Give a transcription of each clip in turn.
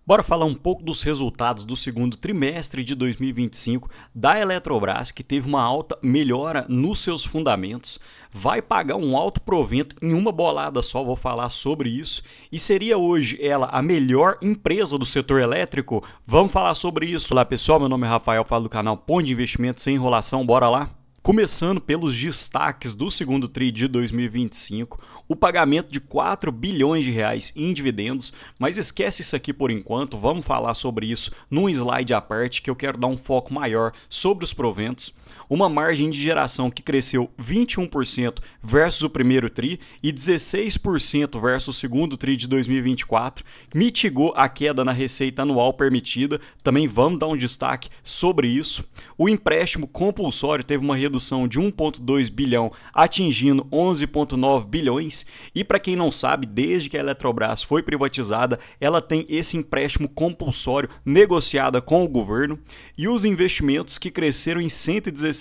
Bora falar um pouco dos resultados do segundo trimestre de 2025 da Eletrobras, que teve uma alta melhora nos seus fundamentos, vai pagar um alto provento em uma bolada só, vou falar sobre isso, e seria hoje ela a melhor empresa do setor elétrico? Vamos falar sobre isso. Olá pessoal, meu nome é Rafael, falo do canal Ponto de Investimento Sem Enrolação, bora lá? Começando pelos destaques do segundo TRI de 2025, o pagamento de 4 bilhões de reais em dividendos, mas esquece isso aqui por enquanto, vamos falar sobre isso num slide à parte que eu quero dar um foco maior sobre os proventos. Uma margem de geração que cresceu 21% versus o primeiro TRI e 16% versus o segundo TRI de 2024, mitigou a queda na receita anual permitida, também vamos dar um destaque sobre isso. O empréstimo compulsório teve uma redução de 1,2 bilhão, atingindo 11,9 bilhões, e para quem não sabe, desde que a Eletrobras foi privatizada, ela tem esse empréstimo compulsório negociado com o governo, e os investimentos que cresceram em 116%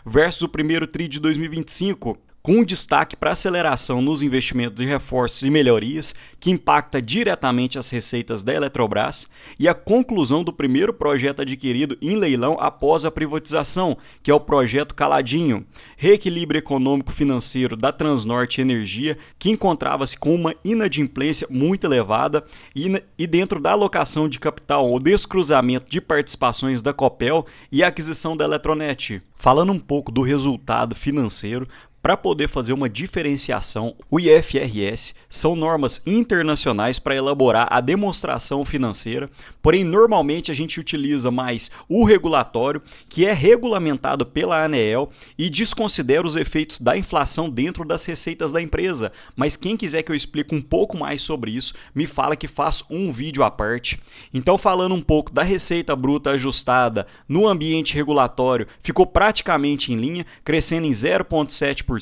versus o primeiro TRI de 2025, com destaque para a aceleração nos investimentos de reforços e melhorias, que impacta diretamente as receitas da Eletrobras, e a conclusão do primeiro projeto adquirido em leilão após a privatização, que é o projeto Caladinho, reequilíbrio econômico-financeiro da Transnorte Energia, que encontrava-se com uma inadimplência muito elevada, e dentro da alocação de capital, o descruzamento de participações da Copel e a aquisição da Eletronet. Falando um pouco do resultado financeiro, para poder fazer uma diferenciação, o IFRS são normas internacionais para elaborar a demonstração financeira, porém normalmente a gente utiliza mais o regulatório, que é regulamentado pela ANEEL e desconsidera os efeitos da inflação dentro das receitas da empresa. Mas quem quiser que eu explique um pouco mais sobre isso, me fala que faço um vídeo à parte. Então, falando um pouco da receita bruta ajustada no ambiente regulatório, ficou praticamente em linha, crescendo em 0,7%.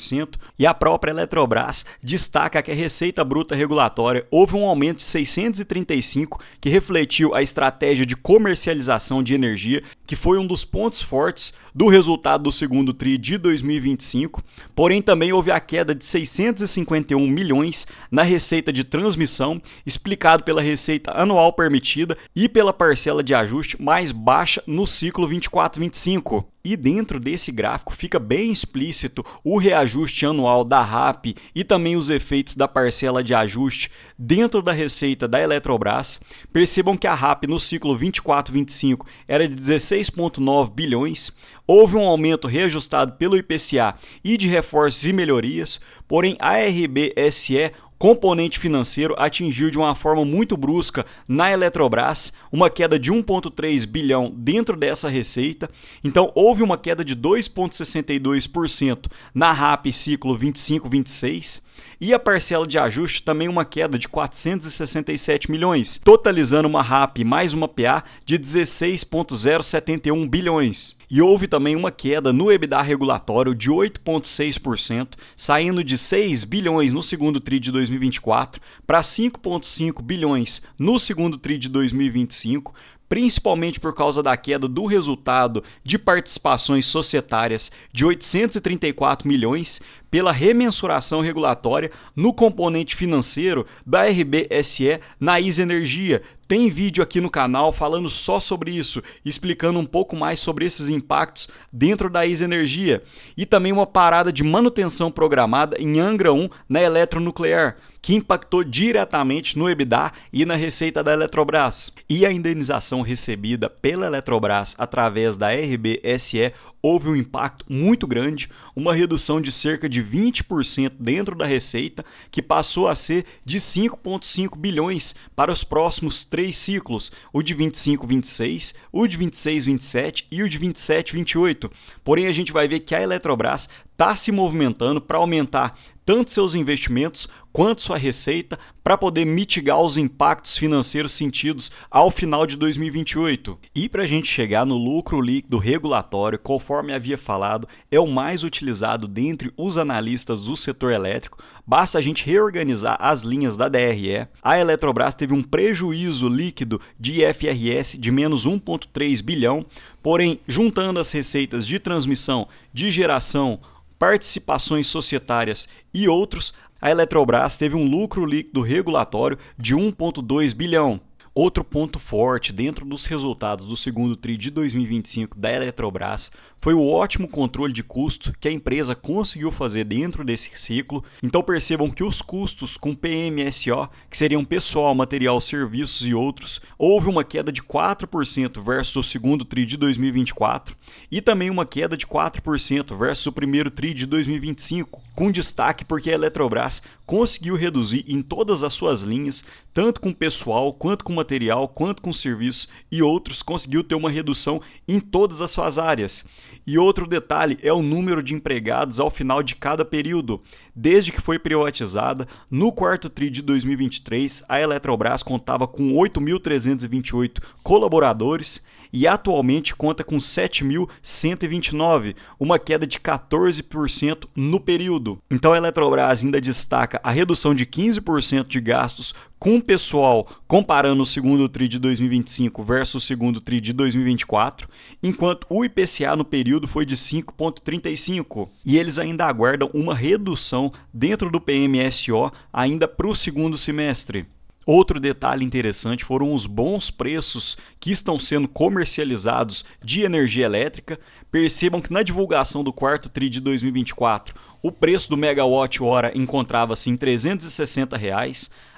E a própria Eletrobras destaca que a receita bruta regulatória houve um aumento de 635, que refletiu a estratégia de comercialização de energia, que foi um dos pontos fortes do resultado do segundo TRI de 2025, porém também houve a queda de 651 milhões na receita de transmissão, explicado pela receita anual permitida e pela parcela de ajuste mais baixa no ciclo 24-25. E dentro desse gráfico fica bem explícito o reajuste anual da RAP e também os efeitos da parcela de ajuste dentro da receita da Eletrobras. Percebam que a RAP no ciclo 24-25 era de 16,9 bilhões, houve um aumento reajustado pelo IPCA e de reforços e melhorias, porém a RBSE, componente financeiro, atingiu de uma forma muito brusca na Eletrobras, uma queda de 1,3 bilhão dentro dessa receita. Então houve uma queda de 2,62% na RAP ciclo 25-26 e a parcela de ajuste também uma queda de 467 milhões, totalizando uma RAP mais uma PA de 16,071 bilhões. E houve também uma queda no EBITDA regulatório de 8,6%, saindo de 6 bilhões no segundo TRI de 2024 para 5,5 bilhões no segundo TRI de 2025, principalmente por causa da queda do resultado de participações societárias de 834 milhões pela remensuração regulatória no componente financeiro da RBSE na ISA Energia. Tem vídeo aqui no canal falando só sobre isso, explicando um pouco mais sobre esses impactos dentro da ISA Energia. E também uma parada de manutenção programada em Angra 1 na Eletronuclear, que impactou diretamente no EBITDA e na receita da Eletrobras. E a indenização recebida pela Eletrobras através da RBSE houve um impacto muito grande, uma redução de cerca de 20% dentro da receita, que passou a ser de 5,5 bilhões para os próximos 3 ciclos, o de 25-26, o de 26-27 e o de 27-28. Porém, a gente vai ver que a Eletrobras está se movimentando para aumentar tanto seus investimentos quanto sua receita para poder mitigar os impactos financeiros sentidos ao final de 2028. E para a gente chegar no lucro líquido regulatório, conforme havia falado, é o mais utilizado dentre os analistas do setor elétrico. Basta a gente reorganizar as linhas da DRE. A Eletrobras teve um prejuízo líquido de IFRS de menos 1,3 bilhão, porém, juntando as receitas de transmissão, de geração, participações societárias e outros, a Eletrobras teve um lucro líquido regulatório de 1,2 bilhão. Outro ponto forte dentro dos resultados do segundo TRI de 2025 da Eletrobras foi o ótimo controle de custo que a empresa conseguiu fazer dentro desse ciclo. Então percebam que os custos com PMSO, que seriam pessoal, material, serviços e outros, houve uma queda de 4% versus o segundo TRI de 2024 e também uma queda de 4% versus o primeiro TRI de 2025, com destaque porque a Eletrobras conseguiu reduzir em todas as suas linhas, tanto com pessoal, quanto com material, quanto com serviços e outros, conseguiu ter uma redução em todas as suas áreas. E outro detalhe é o número de empregados ao final de cada período. Desde que foi privatizada, no quarto TRI de 2023, a Eletrobras contava com 8.328 colaboradores e atualmente conta com 7.129, uma queda de 14% no período. Então a Eletrobras ainda destaca a redução de 15% de gastos com o pessoal, comparando o segundo TRI de 2025 versus o segundo TRI de 2024, enquanto o IPCA no período foi de 5,35%. E eles ainda aguardam uma redução dentro do PMSO ainda para o segundo semestre. Outro detalhe interessante foram os bons preços que estão sendo comercializados de energia elétrica. Percebam que na divulgação do quarto TRI de 2024, o preço do megawatt-hora encontrava-se em R$ 360.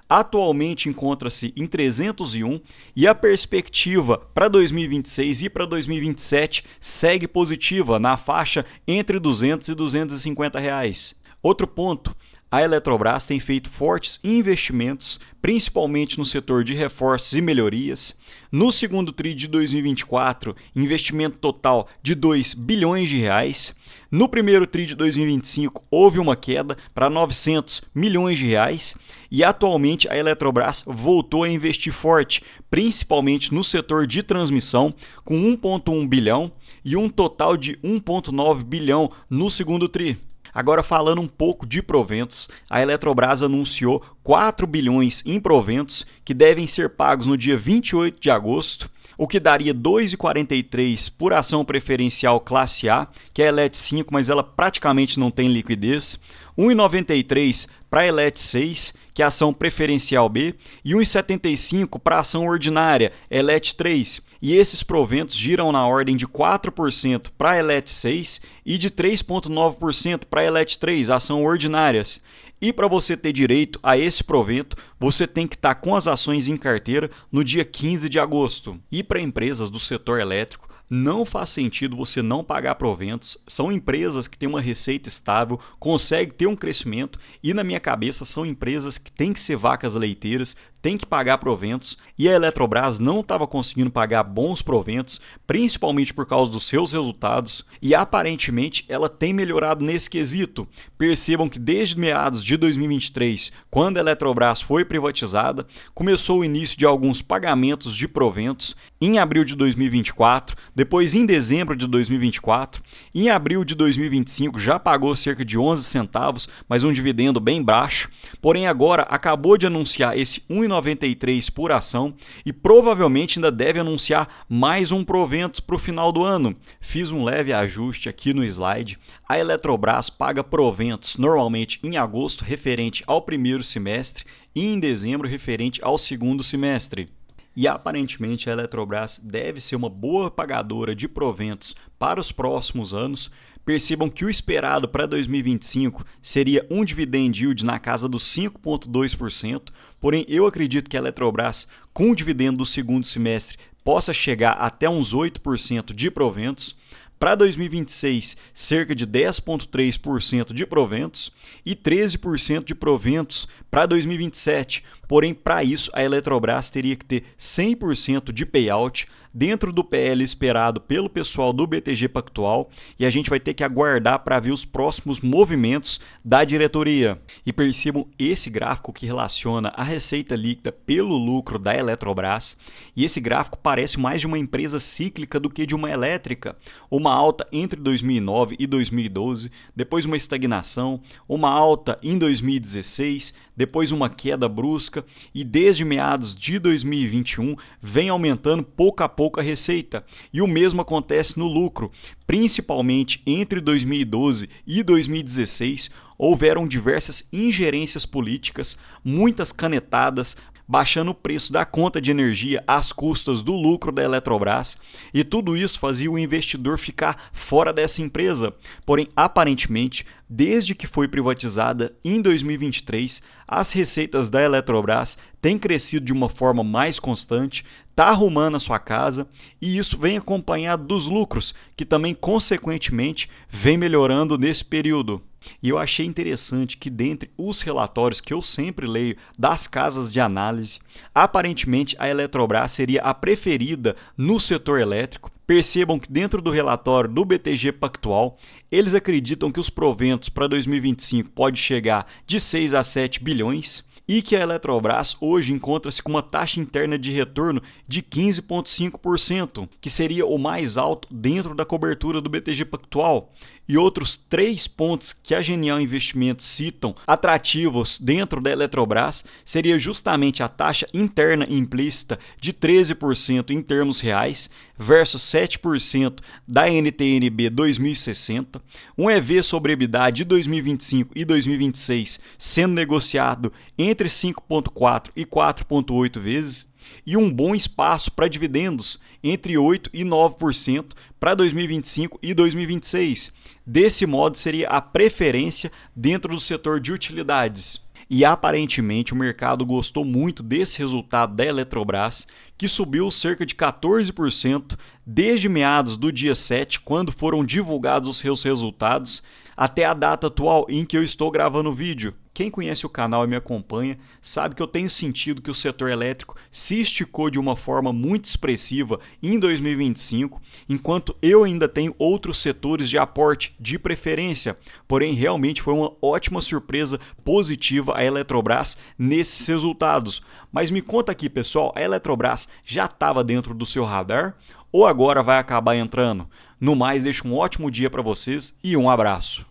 Atualmente encontra-se em 301 e a perspectiva para 2026 e para 2027 segue positiva na faixa entre 200 e 250 reais. Outro ponto, a Eletrobras tem feito fortes investimentos, principalmente no setor de reforços e melhorias. No segundo TRI de 2024, investimento total de 2 bilhões de reais. No primeiro TRI de 2025, houve uma queda para 900 milhões de reais. E atualmente a Eletrobras voltou a investir forte, principalmente no setor de transmissão, com 1,1 bilhão e um total de 1,9 bilhão no segundo TRI. Agora falando um pouco de proventos, a Eletrobras anunciou 4 bilhões em proventos que devem ser pagos no dia 28 de agosto, o que daria R$ 2,43 por ação preferencial classe A, que é a ELET 5, mas ela praticamente não tem liquidez, R$ 1,93 para a ELET 6, que é a ação preferencial B, e R$ 1,75 para a ação ordinária, ELET 3. E esses proventos giram na ordem de 4% para a ELET 6 e de 3,9% para a ELET 3, ação ordinárias. E para você ter direito a esse provento, você tem que estar com as ações em carteira no dia 15 de agosto. E para empresas do setor elétrico, não faz sentido você não pagar proventos. São empresas que têm uma receita estável, conseguem ter um crescimento e, na minha cabeça, são empresas que têm que ser vacas leiteiras, têm que pagar proventos, e a Eletrobras não estava conseguindo pagar bons proventos, principalmente por causa dos seus resultados, e aparentemente ela tem melhorado nesse quesito. Percebam que desde meados de 2023, quando a Eletrobras foi privatizada, começou o início de alguns pagamentos de proventos em abril de 2024, depois em dezembro de 2024, em abril de 2025 já pagou cerca de 11 centavos, mas um dividendo bem baixo, porém agora acabou de anunciar esse 1,93 por ação e provavelmente ainda deve anunciar mais um provento para o final do ano. Fiz um leve ajuste aqui no slide. A Eletrobras paga proventos normalmente em agosto referente ao primeiro semestre e em dezembro referente ao segundo semestre. E aparentemente a Eletrobras deve ser uma boa pagadora de proventos para os próximos anos. Percebam que o esperado para 2025 seria um dividend yield na casa dos 5,2%, porém eu acredito que a Eletrobras, com o dividendo do segundo semestre, possa chegar até uns 8% de proventos. Para 2026, cerca de 10,3% de proventos e 13% de proventos para 2027. Porém, para isso, a Eletrobras teria que ter 100% de payout dentro do PL esperado pelo pessoal do BTG Pactual, e a gente vai ter que aguardar para ver os próximos movimentos da diretoria. E percebam esse gráfico que relaciona a receita líquida pelo lucro da Eletrobras, e esse gráfico parece mais de uma empresa cíclica do que de uma elétrica. Uma alta entre 2009 e 2012, depois uma estagnação, uma alta em 2016, depois uma queda brusca, e desde meados de 2021 vem aumentando pouco a pouco a receita. E o mesmo acontece no lucro, principalmente entre 2012 e 2016, houveram diversas ingerências políticas, muitas canetadas, baixando o preço da conta de energia às custas do lucro da Eletrobras, e tudo isso fazia o investidor ficar fora dessa empresa. Porém, aparentemente, desde que foi privatizada em 2023, as receitas da Eletrobras têm crescido de uma forma mais constante, está arrumando a sua casa, e isso vem acompanhado dos lucros, que também, consequentemente, vem melhorando nesse período. E eu achei interessante que, dentre os relatórios que eu sempre leio das casas de análise, aparentemente a Eletrobras seria a preferida no setor elétrico. Percebam que dentro do relatório do BTG Pactual, eles acreditam que os proventos para 2025 pode chegar de 6 a 7 bilhões e que a Eletrobras hoje encontra-se com uma taxa interna de retorno de 15,5%, que seria o mais alto dentro da cobertura do BTG Pactual. E outros 3 pontos que a Genial Investimentos citam atrativos dentro da Eletrobras seria justamente a taxa interna implícita de 13% em termos reais versus 7% da NTN-B 2060, um EV sobre EBITDA de 2025 e 2026 sendo negociado entre 5,4 e 4,8 vezes, e um bom espaço para dividendos entre 8% e 9% para 2025 e 2026. Desse modo, seria a preferência dentro do setor de utilidades. E aparentemente o mercado gostou muito desse resultado da Eletrobras, que subiu cerca de 14% desde meados do dia 7, quando foram divulgados os seus resultados, até a data atual em que eu estou gravando o vídeo. Quem conhece o canal e me acompanha sabe que eu tenho sentido que o setor elétrico se esticou de uma forma muito expressiva em 2025, enquanto eu ainda tenho outros setores de aporte de preferência. Porém, realmente foi uma ótima surpresa positiva a Eletrobras nesses resultados. Mas me conta aqui, pessoal, a Eletrobras já estava dentro do seu radar ou agora vai acabar entrando? No mais, deixo um ótimo dia para vocês e um abraço.